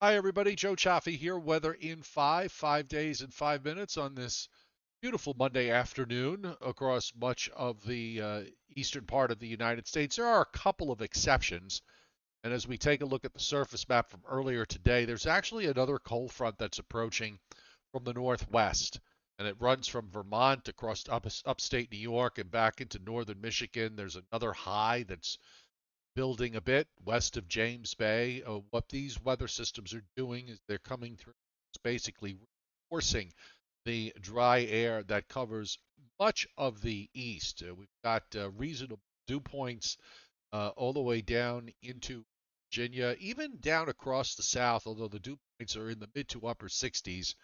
Hi, everybody. Joe Cioffi here. Weather in 5 days and 5 minutes on this beautiful Monday afternoon across much of the eastern part of the United States. There are a couple of exceptions. And as we take a look at the surface map from earlier today, there's actually another cold front that's approaching from the northwest. And it runs from Vermont across upstate New York and back into northern Michigan. There's another high that's building a bit west of James Bay. What these weather systems are doing is they're coming through, it's basically reinforcing the dry air that covers much of the east. We've got reasonable dew points all the way down into Virginia, even down across the south, although the dew points are in the mid to upper 60s.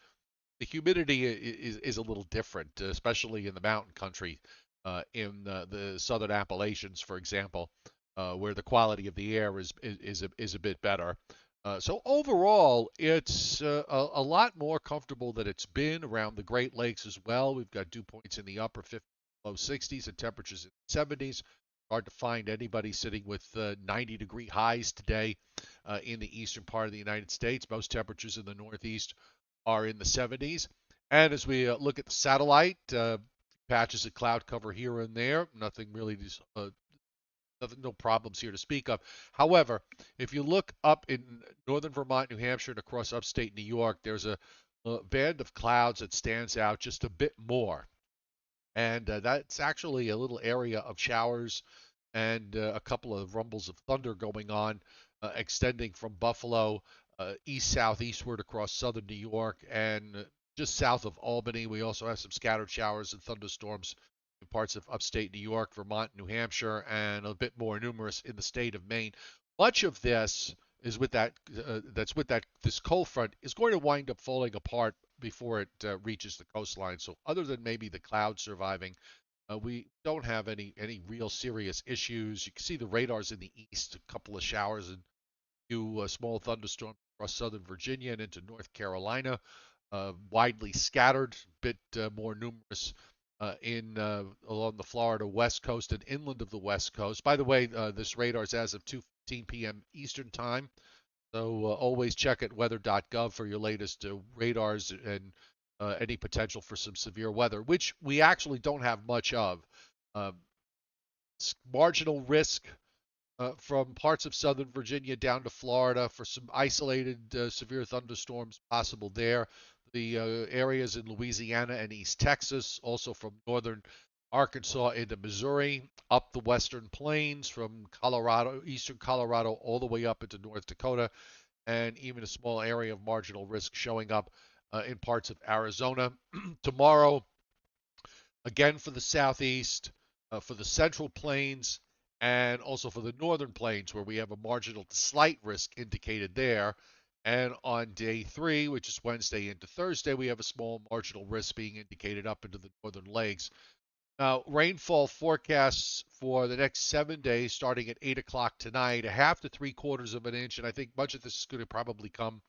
The humidity is a little different, especially in the mountain country, in the southern Appalachians, for example, where the quality of the air is a bit better. So overall, it's a lot more comfortable than it's been around the Great Lakes as well. We've got dew points in the upper 50s, low 60s, and temperatures in the 70s. Hard to find anybody sitting with 90-degree highs today in the eastern part of the United States. Most temperatures in the Northeast are in the 70s. And as we look at the satellite, patches of cloud cover here and there, nothing really, no problems here to speak of. However, if you look up in northern Vermont, New Hampshire, and across upstate New York, there's a band of clouds that stands out just a bit more. And that's actually a little area of showers and a couple of rumbles of thunder going on, extending from Buffalo east southeastward across southern New York and just south of Albany. We also have some scattered showers and thunderstorms in parts of upstate New York, Vermont, New Hampshire, and a bit more numerous in the state of Maine. Much of this is with that this cold front is going to wind up falling apart before it reaches the coastline. So other than maybe the clouds surviving, we don't have any real serious issues. You can see the radars in the east, a couple of showers and a few small thunderstorms across southern Virginia and into North Carolina. Widely scattered, a bit more numerous in along the Florida west coast and inland of the west coast. By the way, this radar is as of 2:15 p.m. Eastern time. So always check at weather.gov for your latest radars and any potential for some severe weather, which we actually don't have much of. Uh, Marginal risk from parts of southern Virginia down to Florida for some isolated severe thunderstorms possible there. The areas in Louisiana and East Texas, also from northern Arkansas into Missouri, up the western plains from Colorado, eastern Colorado, all the way up into North Dakota, and even a small area of marginal risk showing up in parts of Arizona. Tomorrow, again for the southeast, for the central plains, and also for the northern plains, where we have a marginal to slight risk indicated there. And on day 3, which is Wednesday into Thursday, we have a small marginal risk being indicated up into the northern lakes. Now, rainfall forecasts for the next 7 days, starting at 8 o'clock tonight, a half to 3/4 of an inch, and I think much of this is going to probably come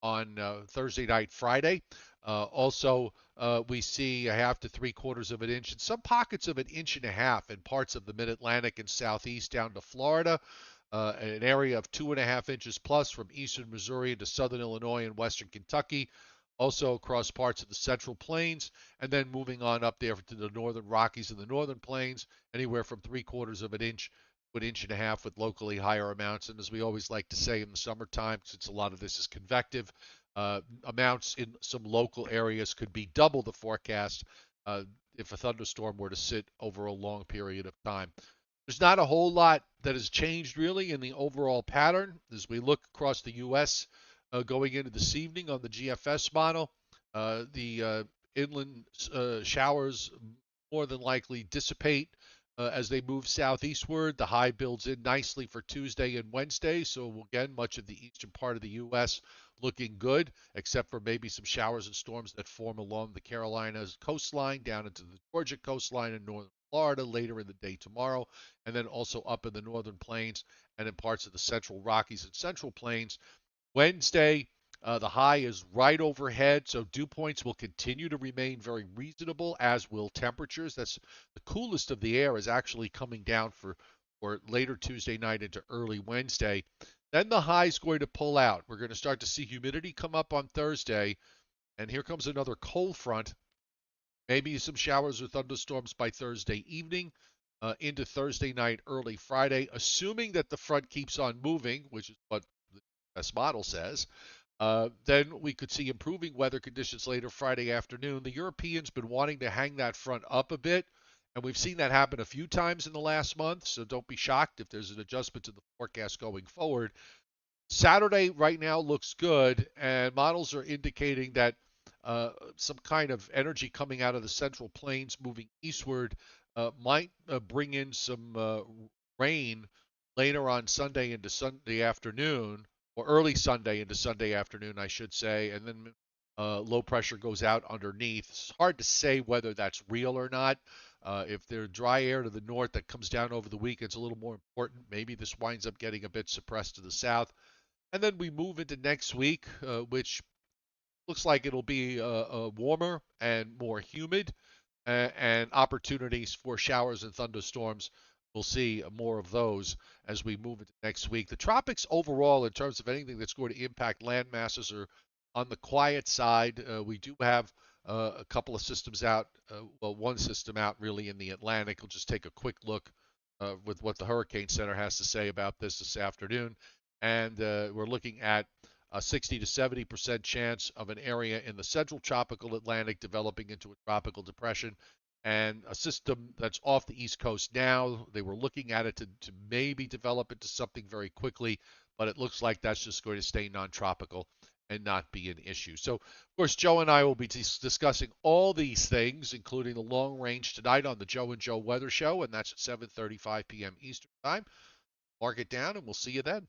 on Thursday night, Friday. We see a half to 3/4 of an inch and some pockets of an inch and a half in parts of the mid Atlantic and southeast down to Florida. An area of 2.5 inches plus from eastern Missouri into southern Illinois and western Kentucky. Also across parts of the central plains, and then moving on up there to the northern Rockies and the northern plains, anywhere from 3/4 of an inch to an inch and a half with locally higher amounts. And as we always like to say in the summertime, since a lot of this is convective, amounts in some local areas could be double the forecast if a thunderstorm were to sit over a long period of time. There's not a whole lot that has changed really in the overall pattern as we look across the U.S. Going into this evening on the GFS model. The inland showers more than likely dissipate as they move southeastward. The high builds in nicely for Tuesday and Wednesday. So again, much of the eastern part of the U.S. looking good, except for maybe some showers and storms that form along the Carolinas coastline, down into the Georgia coastline and northern Florida later in the day tomorrow, and then also up in the northern plains and in parts of the central Rockies and central plains. Wednesday, the high is right overhead, so dew points will continue to remain very reasonable, as will temperatures. That's the coolest of the air is actually coming down for later Tuesday night into early Wednesday. Then the high is going to pull out. We're going to start to see humidity come up on Thursday, and here comes another cold front. Maybe some showers or thunderstorms by Thursday evening into Thursday night, early Friday, assuming that the front keeps on moving, which is what the best model says. Then we could see improving weather conditions later Friday afternoon. The Europeans been wanting to hang that front up a bit, and we've seen that happen a few times in the last month, so don't be shocked if there's an adjustment to the forecast going forward. Saturday right now looks good, and models are indicating that some kind of energy coming out of the central plains moving eastward might bring in some rain later on Sunday into Sunday afternoon, or early Sunday into Sunday afternoon, I should say, and then low pressure goes out underneath. It's hard to say whether that's real or not. If there's dry air to the north that comes down over the week, it's a little more important. Maybe this winds up getting a bit suppressed to the south. And then we move into next week, which looks like it'll be warmer and more humid, and opportunities for showers and thunderstorms. We'll see more of those as we move into next week. The tropics overall, in terms of anything that's going to impact land masses, are on the quiet side. We do have a couple of systems out, well, one system out really in the Atlantic. We'll just take a quick look with what the Hurricane Center has to say about this afternoon. And we're looking at a 60 to 70% chance of an area in the central tropical Atlantic developing into a tropical depression, and a system that's off the East Coast now. They were looking at it to maybe develop into something very quickly, but it looks like that's just going to stay non-tropical and not be an issue. So, of course, Joe and I will be discussing all these things, including the long range tonight on the Joe and Joe Weather Show, and that's at 7:35 p.m. Eastern Time. Mark it down, and we'll see you then.